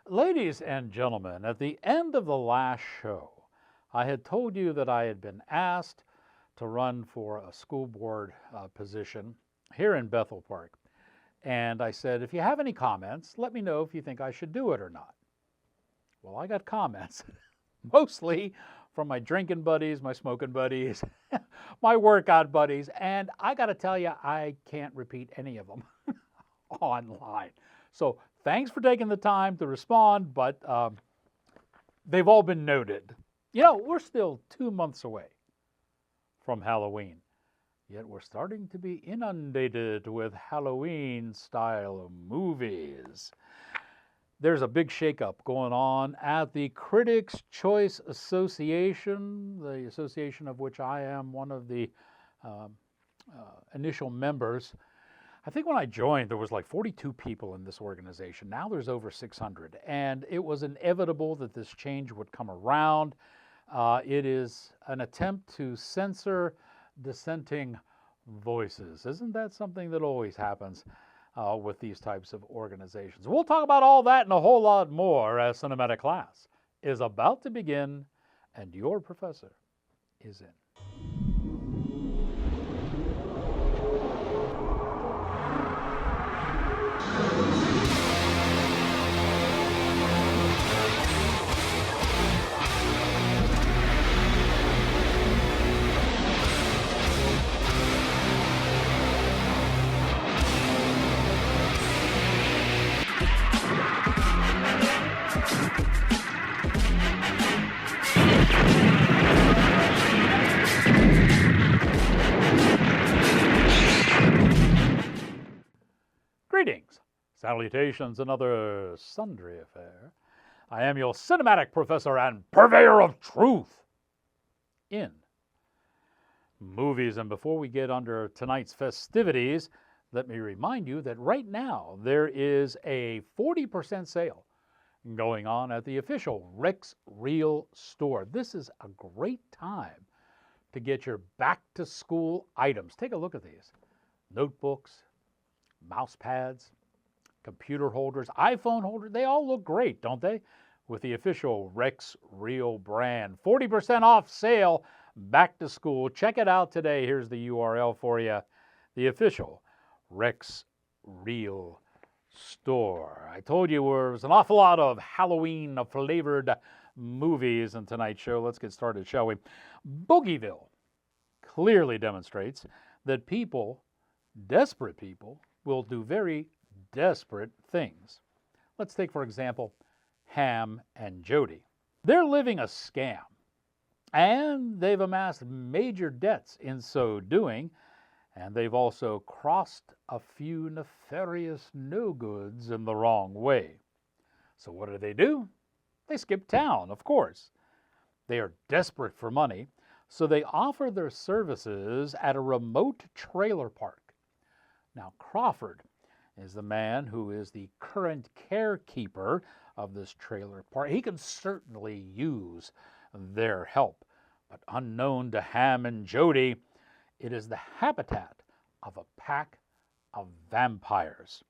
Ladies and gentlemen, at the end of the last show, I had told you that I had been asked to run for a school board position here in Bethel Park. And I said, if you have any comments, let me know if you think I should do it or not. Well, I got comments, mostly from my drinking buddies, my smoking buddies, my workout buddies, and I got to tell you, I can't repeat any of them online. So thanks for taking the time to respond, but they've all been noted. You know, we're still 2 months away from Halloween, yet we're starting to be inundated with Halloween-style movies. There's a big shakeup going on at the Critics' Choice Association, the association of which I am one of the initial members. I think when I joined, there was like 42 people in this organization. Now there's over 600, and it was inevitable that this change would come around. It is an attempt to censor dissenting voices. Isn't that something that always happens with these types of organizations? We'll talk about all that and a whole lot more as Cinematic Class is about to begin, and your professor is in. Greetings, salutations, and other sundry affair. I am your cinematic professor and purveyor of truth in movies. And before we get under tonight's festivities, let me remind you that right now there is a 40% sale going on at the official Rex Reel store. This is a great time to get your back-to-school items. Take a look at these. Notebooks, mouse pads, computer holders, iPhone holders, they all look great, don't they? With the official Rex Reel brand. 40% off sale, back to school. Check it out today. Here's the URL for you. The official Rex Reel store. I told you there was an awful lot of Halloween-flavored movies in tonight's show. Let's get started, shall we? Boogieville clearly demonstrates that people, desperate people, will do very desperate things. Let's take, for example, Ham and Jody. They're living a scam, and they've amassed major debts in so doing, and they've also crossed a few nefarious no-goods in the wrong way. So what do? They skip town, of course. They are desperate for money, so they offer their services at a remote trailer park. Now, Crawford is the man who is the current caretaker of this trailer park. He can certainly use their help. But unknown to Ham and Jody, it is the habitat of a pack of vampires.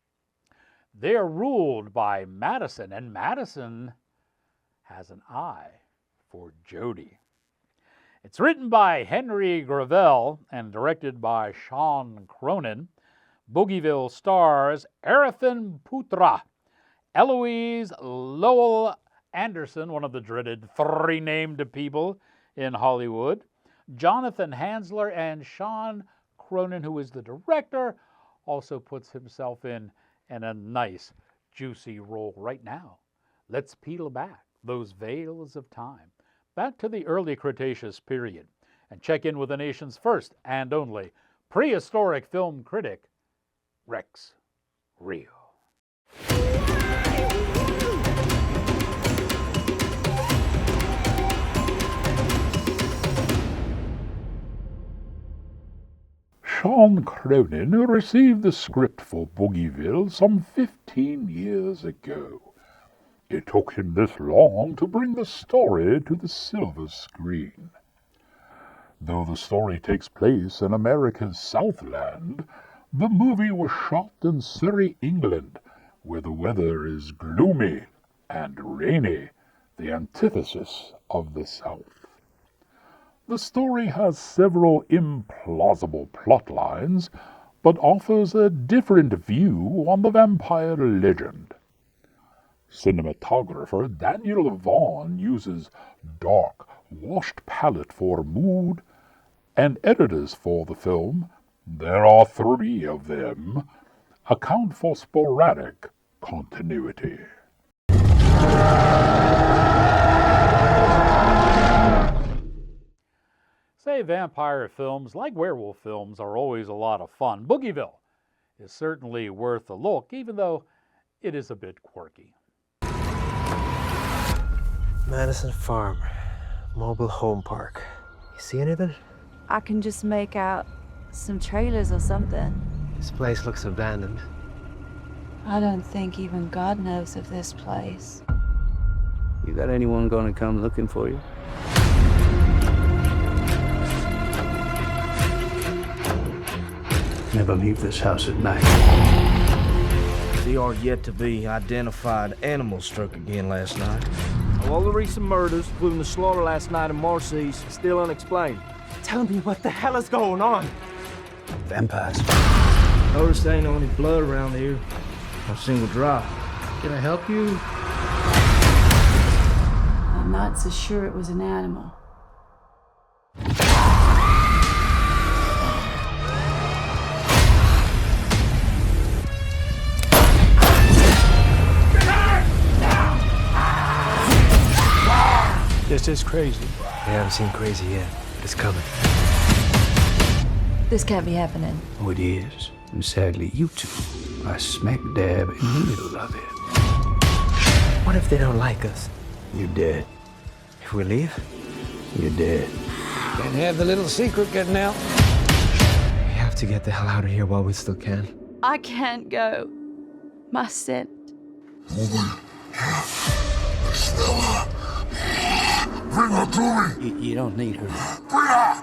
They are ruled by Madison, and Madison has an eye for Jody. It's written by Henry Gravel and directed by Sean Cronin. Boogieville stars Erethan Putra, Eloise Lowell Anderson, one of the dreaded three named people in Hollywood, Jonathan Hansler, and Sean Cronin, who is the director, also puts himself in a nice, juicy role right now. Let's peel back those veils of time, back to the early Cretaceous period, and check in with the nation's first and only prehistoric film critic, Rex Reel. Sean Cronin received the script for Boogieville some 15 years ago. It took him this long to bring the story to the silver screen. Though the story takes place in America's Southland, the movie was shot in Surrey, England, where the weather is gloomy and rainy, the antithesis of the South. The story has several implausible plot lines, but offers a different view on the vampire legend. Cinematographer Daniel Vaughan uses dark, washed palette for mood, and editors for the film, there are 3 of them, account for sporadic continuity. Say vampire films, like werewolf films, are always a lot of fun. Boogieville is certainly worth a look, even though it is a bit quirky. Madison Farm, mobile home park. You see anything? I can just make out some trailers or something. This place looks abandoned. I don't think even God knows of this place. You got anyone gonna come looking for you? Never leave this house at night. There are yet to be identified animals struck again last night. All the recent murders, including the slaughter last night in Marcy's, still unexplained. Tell me what the hell is going on? Vampires. Notice there ain't no any blood around here. Not a single drop. Can I help you? I'm not so sure it was an animal. This is crazy. We haven't seen crazy yet. It's coming. This can't be happening. Oh, it is. And sadly, you two are smack dab in the middle of it. What if they don't like us? You're dead. If we leave? You're dead. Can't have the little secret getting out. We have to get the hell out of here while we still can. I can't go. My scent. Bring her to me! You don't need her. Bring her!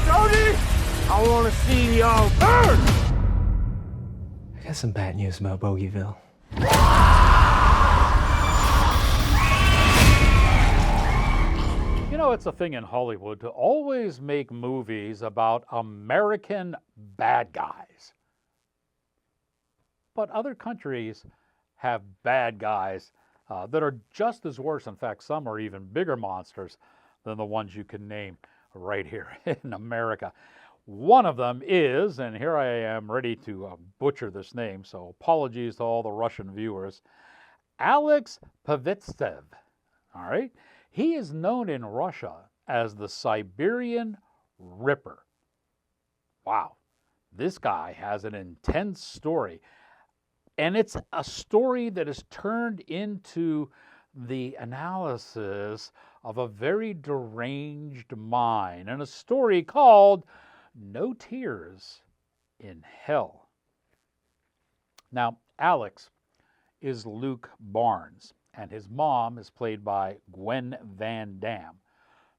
Jody! I want to see y'all burn! I got some bad news about Bogeyville. You know, it's a thing in Hollywood to always make movies about American bad guys. But other countries have bad guys that are just as worse. In fact, some are even bigger monsters than the ones you can name right here in America. One of them is, and here I am ready to butcher this name, so apologies to all the Russian viewers, Alex Pavitsev. All right? He is known in Russia as the Siberian Ripper. Wow. This guy has an intense story. And it's a story that is turned into the analysis of a very deranged mind, and a story called No Tears in Hell. Now, Alex is Luke Barnes, and his mom is played by Gwen Van Dam.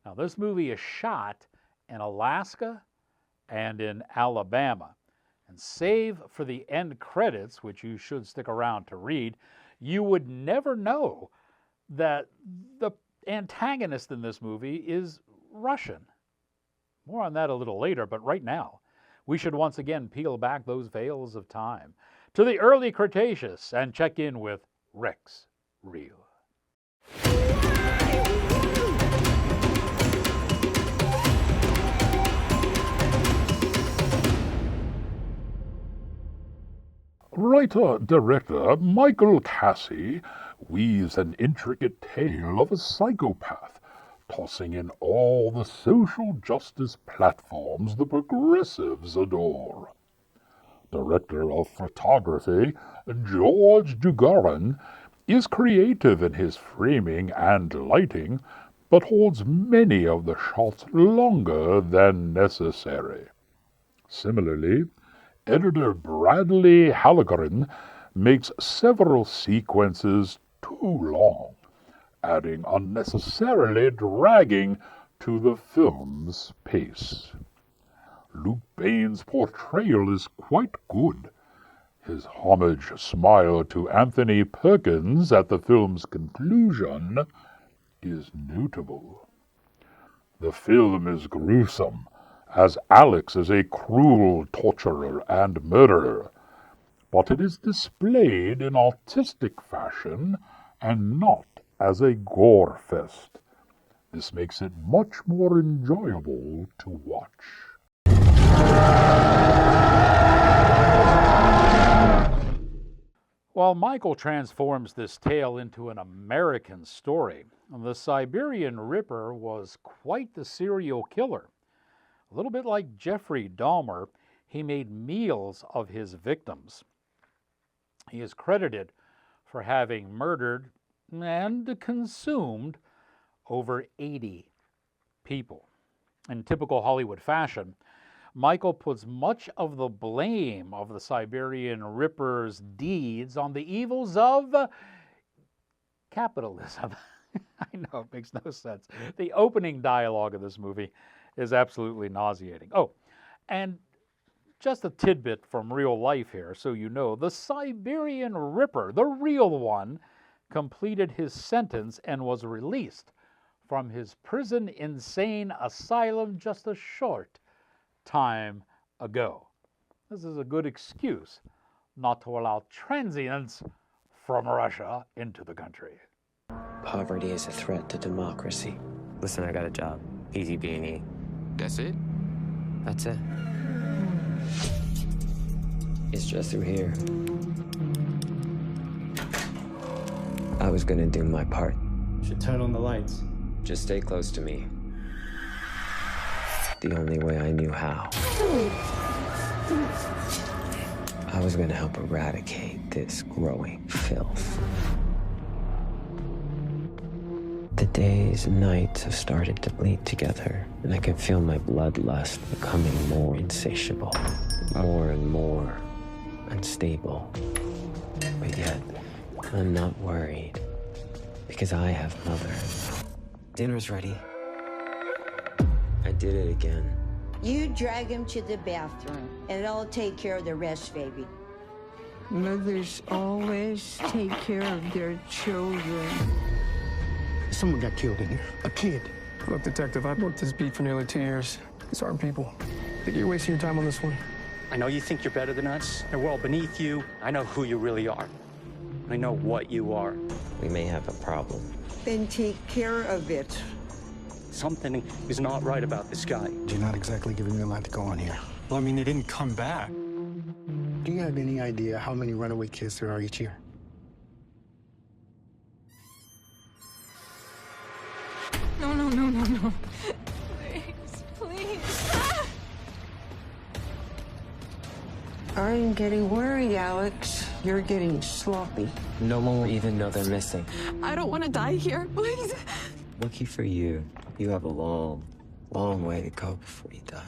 Now, this movie is shot in Alaska and in Alabama. And save for the end credits, which you should stick around to read, you would never know that the antagonist in this movie is Russian. More on that a little later, but right now, we should once again peel back those veils of time to the early Cretaceous and check in with Rex Real. Writer-director Michael Cassie weaves an intricate tale of a psychopath, tossing in all the social justice platforms the progressives adore. Director of photography George Dugarin is creative in his framing and lighting, but holds many of the shots longer than necessary. Similarly, editor Bradley Halloran makes several sequences too long, adding unnecessarily dragging to the film's pace. Luke Bain's portrayal is quite good, His homage smile to Anthony Perkins at the film's conclusion is notable. The film is gruesome, as Alex is a cruel torturer and murderer, but it is displayed in artistic fashion and not as a gore fest. This makes it much more enjoyable to watch. While Michael transforms this tale into an American story, the Siberian Ripper was quite the serial killer. A little bit like Jeffrey Dahmer, he made meals of his victims. He is credited for having murdered and consumed over 80 people. In typical Hollywood fashion, Michael puts much of the blame of the Siberian Ripper's deeds on the evils of capitalism. I know, it makes no sense. The opening dialogue of this movie is absolutely nauseating. Oh, and just a tidbit from real life here, so you know, the Siberian Ripper, the real one, completed his sentence and was released from his prison insane asylum just a short time ago. This is a good excuse not to allow transients from Russia into the country. Poverty is a threat to democracy. Listen, I got a job. Easy beanie. That's it? That's it. It's just through here. I was gonna do my part. Should turn on the lights. Just stay close to me. The only way I knew how. I was gonna help eradicate this growing filth. The days and nights have started to bleed together, and I can feel my bloodlust becoming more insatiable, more and more unstable. But yet, I'm not worried, because I have Mother. Dinner's ready. I did it again. You drag him to the bathroom, and I'll take care of the rest, baby. Mothers always take care of their children. Someone got killed in here. A kid. Look, Detective, I've worked this beat for nearly 2 years. These aren't people. I think you're wasting your time on this one. I know you think you're better than us, and we're all beneath you. I know who you really are. I know what you are. We may have a problem. Then take care of it. Something is not right about this guy. You're not exactly giving me a lot to go on here. Well, I mean, they didn't come back. Do you have any idea how many runaway kids there are each year? No. Please, please. I'm getting worried, Alex. You're getting sloppy. No one will even know they're missing. I don't want to die here, please. Lucky for you, you have a long, long way to go before you die.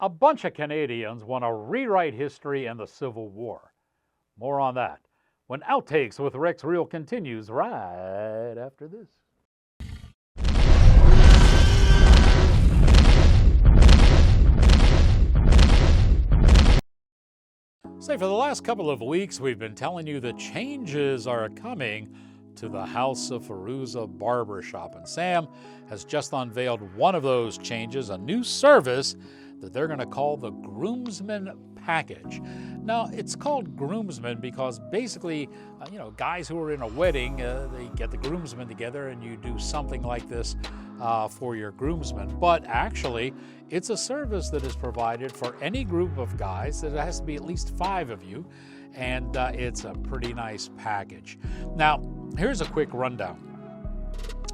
A bunch of Canadians want to rewrite history and the Civil War. More on that when Outtakes with Rex Reel continues right after this. Say, for the last couple of weeks, we've been telling you that changes are coming to the House of Fairuza Barbershop. And Sam has just unveiled one of those changes, a new service that they're going to call the Groomsman Package. Now, it's called groomsmen because basically, guys who are in a wedding, they get the groomsmen together and you do something like this for your groomsmen. But actually, it's a service that is provided for any group of guys. It has to be at least 5 of you, and it's a pretty nice package. Now, here's a quick rundown.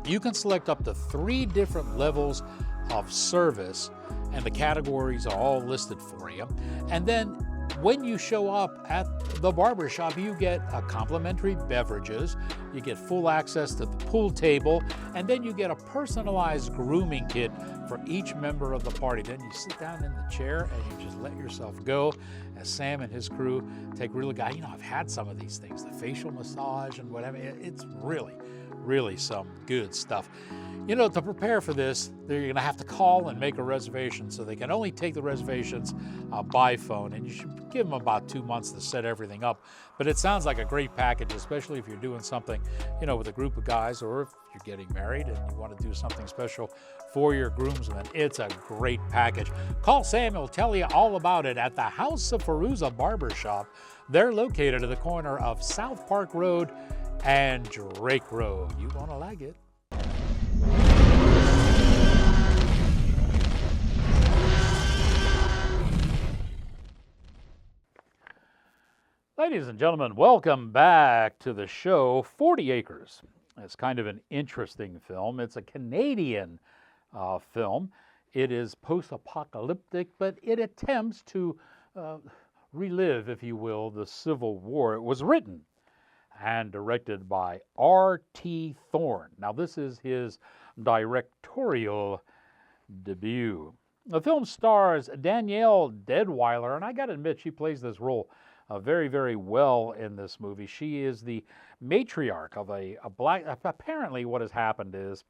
You can select up to 3 different levels of service, and the categories are all listed for you. And then when you show up at the barbershop, you get complimentary beverages, you get full access to the pool table, and then you get a personalized grooming kit for each member of the party. Then you sit down in the chair and you just let yourself go as Sam and his crew take really good. You know, I've had some of these things, the facial massage and whatever. It's really some good stuff. You know, to prepare for this, you're going to have to call and make a reservation, so they can only take the reservations by phone, and you should give them about 2 months to set everything up. But it sounds like a great package, especially if you're doing something, you know, with a group of guys, or if you're getting married and you want to do something special for your groomsmen. It's a great package. Call Sam, he'll tell you all about it at the House of Fairuza Barbershop. They're located at the corner of South Park Road and Drake Road. You want to like it. Ladies and gentlemen, welcome back to the show. 40 Acres. It's kind of an interesting film. It's a Canadian film. It is post-apocalyptic, but it attempts to relive, if you will, the Civil War. It was written and directed by R.T. Thorne. Now, this is his directorial debut. The film stars Danielle Deadwyler, and I got to admit, she plays this role very, very well in this movie. She is the matriarch of a black. Apparently, what has happened is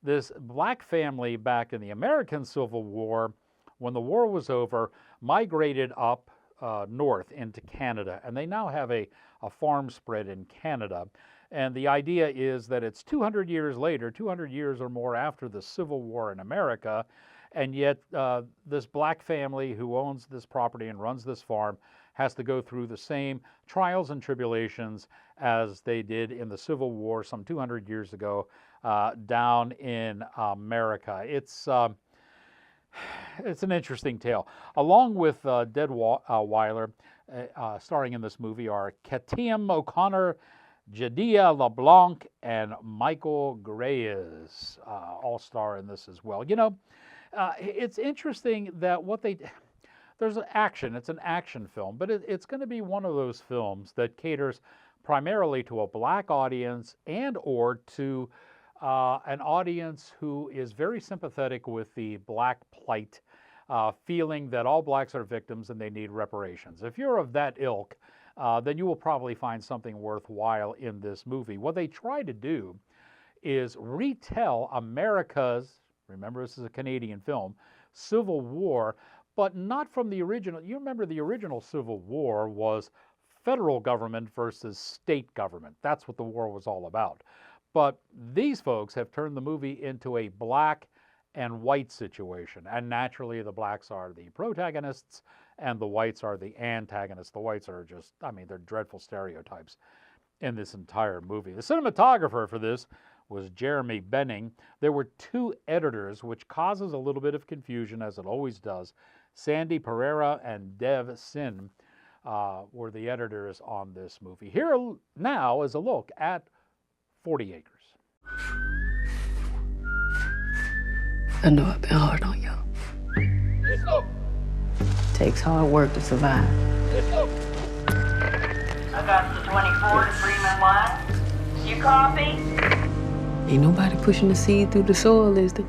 this black family back in the American Civil War, when the war was over, migrated up north into Canada, and they now have a farm spread in Canada. And the idea is that it's 200 years later, 200 years or more after the Civil War in America, and yet this black family who owns this property and runs this farm has to go through the same trials and tribulations as they did in the Civil War some 200 years ago down in America. It's an interesting tale. Along with Deadwyler, starring in this movie are Katiam O'Connor, Jadiah LeBlanc, and Michael Greyes all star in this as well. You know, it's interesting that there's action. It's an action film, but it's going to be one of those films that caters primarily to a black audience and or to an audience who is very sympathetic with the black plight, feeling that all blacks are victims and they need reparations. If you're of that ilk, then you will probably find something worthwhile in this movie. What they try to do is retell America's, remember this is a Canadian film, Civil War, but not from the original. You remember the original Civil War was federal government versus state government. That's what the war was all about. But these folks have turned the movie into a black and white situation. And naturally, the blacks are the protagonists and the whites are the antagonists. The whites are just, I mean, they're dreadful stereotypes in this entire movie. The cinematographer for this was Jeremy Benning. There were 2 editors, which causes a little bit of confusion, as it always does. Sandy Pereira and Dev Sin were the editors on this movie. Here now is a look at 40 Acres. I know I've been hard on you. Let's go. Takes hard work to survive. Let's go. Augusta 24 to Freeman 1. You copy? Ain't nobody pushing the seed through the soil, is there?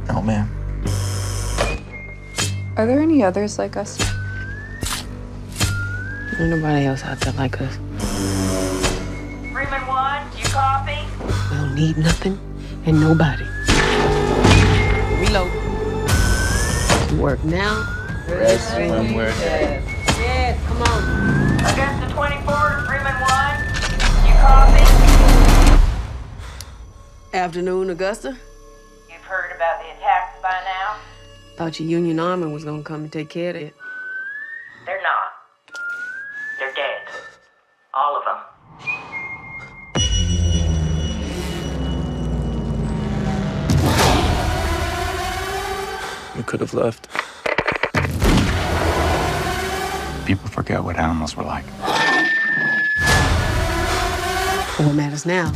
No, ma'am. Are there any others like us? Ain't nobody else out there like us. Freeman 1, you copy? We don't need nothing and nobody. Reload. Work now. Rest when we're dead. Yeah, come on. Augusta 24 to Freeman 1. You copy? Afternoon, Augusta. You've heard about the attacks by now? Thought your Union Army was gonna come and take care of it. They're not. They're dead. All of them. We could have left. People forget what animals were like. What matters now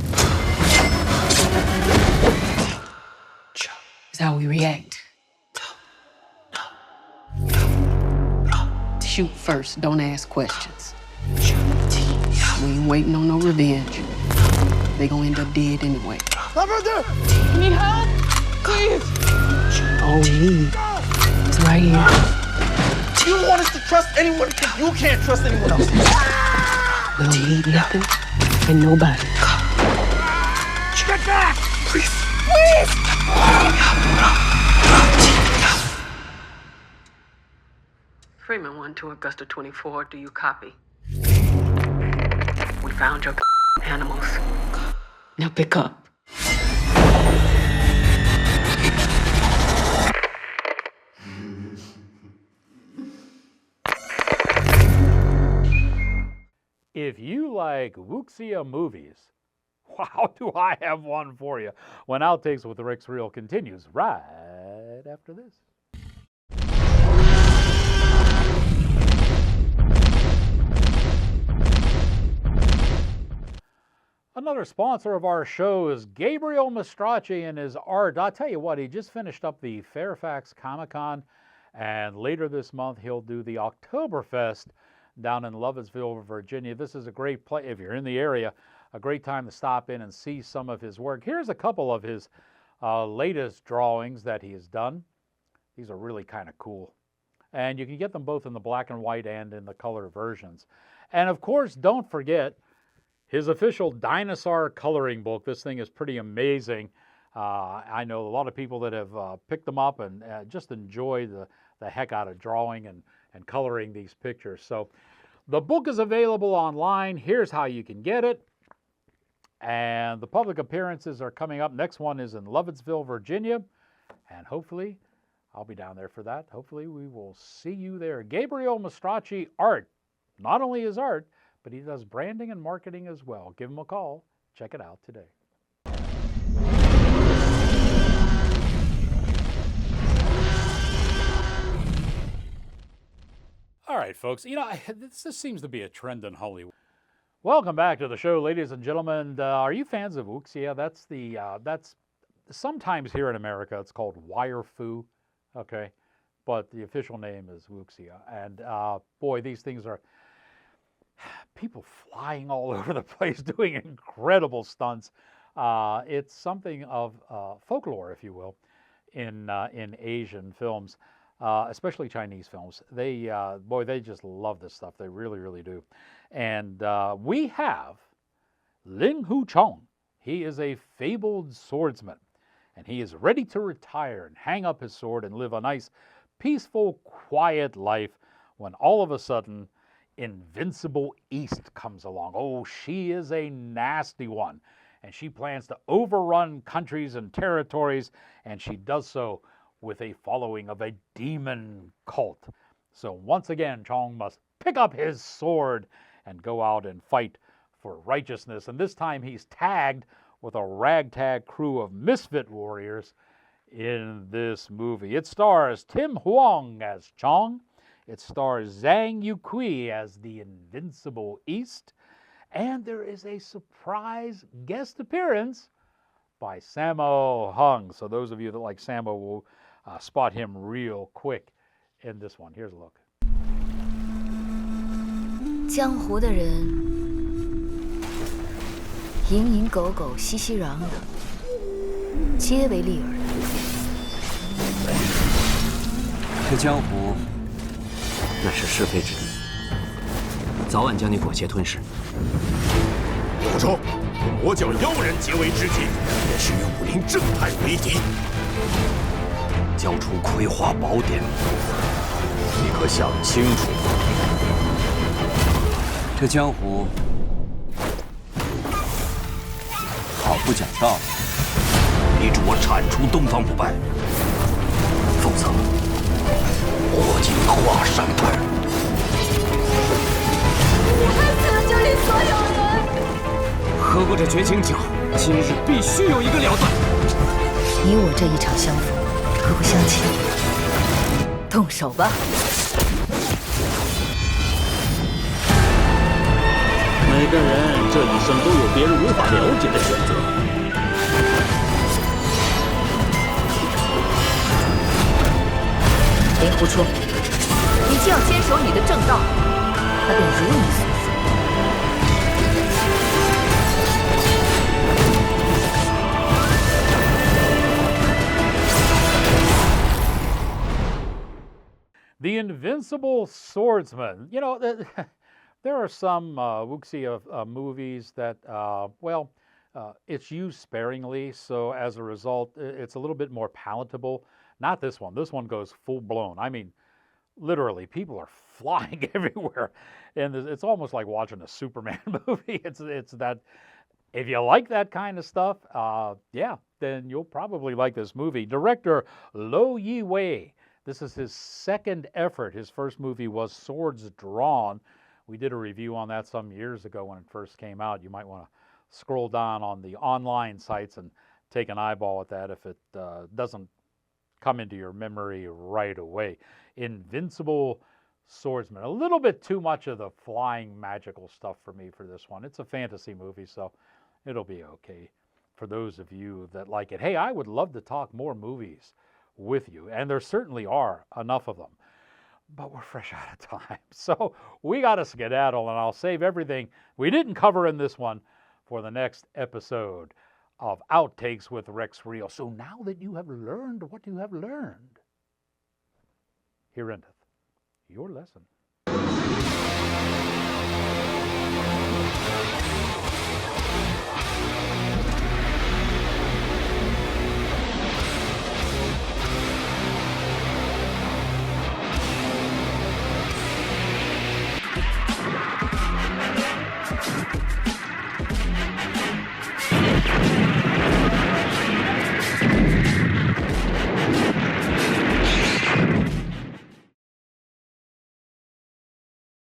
is how we react. shoot first, don't ask questions. We ain't waiting on no revenge. They gonna end up dead anyway. You need help? Please! All we need is right here. You don't want us to trust anyone because you can't trust anyone else. We don't need nothing and nobody. Get back! Please! Please! Freeman 1 to Augusta 24, do you copy? We found your animals. Now pick up. If you like wuxia movies, wow, do I have one for you. When Outtakes with Rick's Reel continues right after this. Another sponsor of our show is Gabriel Mastracci and his art. I'll tell you what, he just finished up the Fairfax Comic-Con, and later this month he'll do the Oktoberfest down in Lovettsville, Virginia. This is a great place, if you're in the area, a great time to stop in and see some of his work. Here's a couple of his latest drawings that he has done. These are really kind of cool. And you can get them both in the black and white and in the color versions. And of course, don't forget his official dinosaur coloring book. This thing is pretty amazing. I know a lot of people that have picked them up and just enjoy the heck out of drawing and coloring these pictures. So the book is available online. Here's how you can get it. And the public appearances are coming up. Next one is in Lovettsville, Virginia. And hopefully, I'll be down there for that. Hopefully, we will see you there. Gabriel Mastracci Art. Not only his art, but he does branding and marketing as well. Give him a call. Check it out today. All right, folks. You know, this seems to be a trend in Hollywood. Welcome back to the show, ladies and gentlemen. Are you fans of wuxia? That's sometimes here in America it's called wire fu, okay, but the official name is wuxia. And boy, these things are people flying all over the place, doing incredible stunts. It's something of folklore, if you will, in Asian films. Especially Chinese films. They just love this stuff. They really, really do. And we have Ling Hu Chong. He is a fabled swordsman, and he is ready to retire and hang up his sword and live a nice, peaceful, quiet life when all of a sudden, Invincible East comes along. Oh, she is a nasty one, and she plans to overrun countries and territories, and she does so with a following of a demon cult. So once again, Chong must pick up his sword and go out and fight for righteousness. And this time he's tagged with a ragtag crew of misfit warriors in this movie. It stars Tim Huang as Chong. It stars Zhang Yuqi as the Invincible East. And there is a surprise guest appearance by Sammo Hung. So those of you that like Sammo will spot him real quick in this one. Here's a look. 江湖的人蝇营狗苟、熙熙攘攘，皆为利尔。这江湖乃是是非之地，早晚将你裹挟吞噬。有州，魔教妖人结为知己，也是与武林正派为敌。 交出《葵花宝典》，你可想清楚？这江湖好不讲道理，逼着我铲除东方不败，否则活进华山派。你害死了这里所有人！喝过这绝情酒，今日必须有一个了断。你我这一场相逢。 何不相亲？动手吧！每个人这一生都有别人无法了解的选择。令狐冲，你需要坚守你的正道，那便如你所说。The Invincible Swordsman. You know, there are some wuxia movies that, it's used sparingly, so as a result, it's a little bit more palatable. Not this one. This one goes full blown. I mean, literally, people are flying everywhere, and it's almost like watching a Superman movie. It's that. If you like that kind of stuff, then you'll probably like this movie. Director Lo Yi-wei. This is his second effort. His first movie was Swords Drawn. We did a review on that some years ago when it first came out. You might want to scroll down on the online sites and take an eyeball at that if it doesn't come into your memory right away. Invincible Swordsman. A little bit too much of the flying magical stuff for me for this one. It's a fantasy movie, so it'll be okay for those of you that like it. Hey, I would love to talk more movies with you, and there certainly are enough of them, but we're fresh out of time, so we got to skedaddle, and I'll save everything we didn't cover in this one for the next episode of Outtakes with Rex Reel. So now that you have learned what you have learned, here endeth your lesson.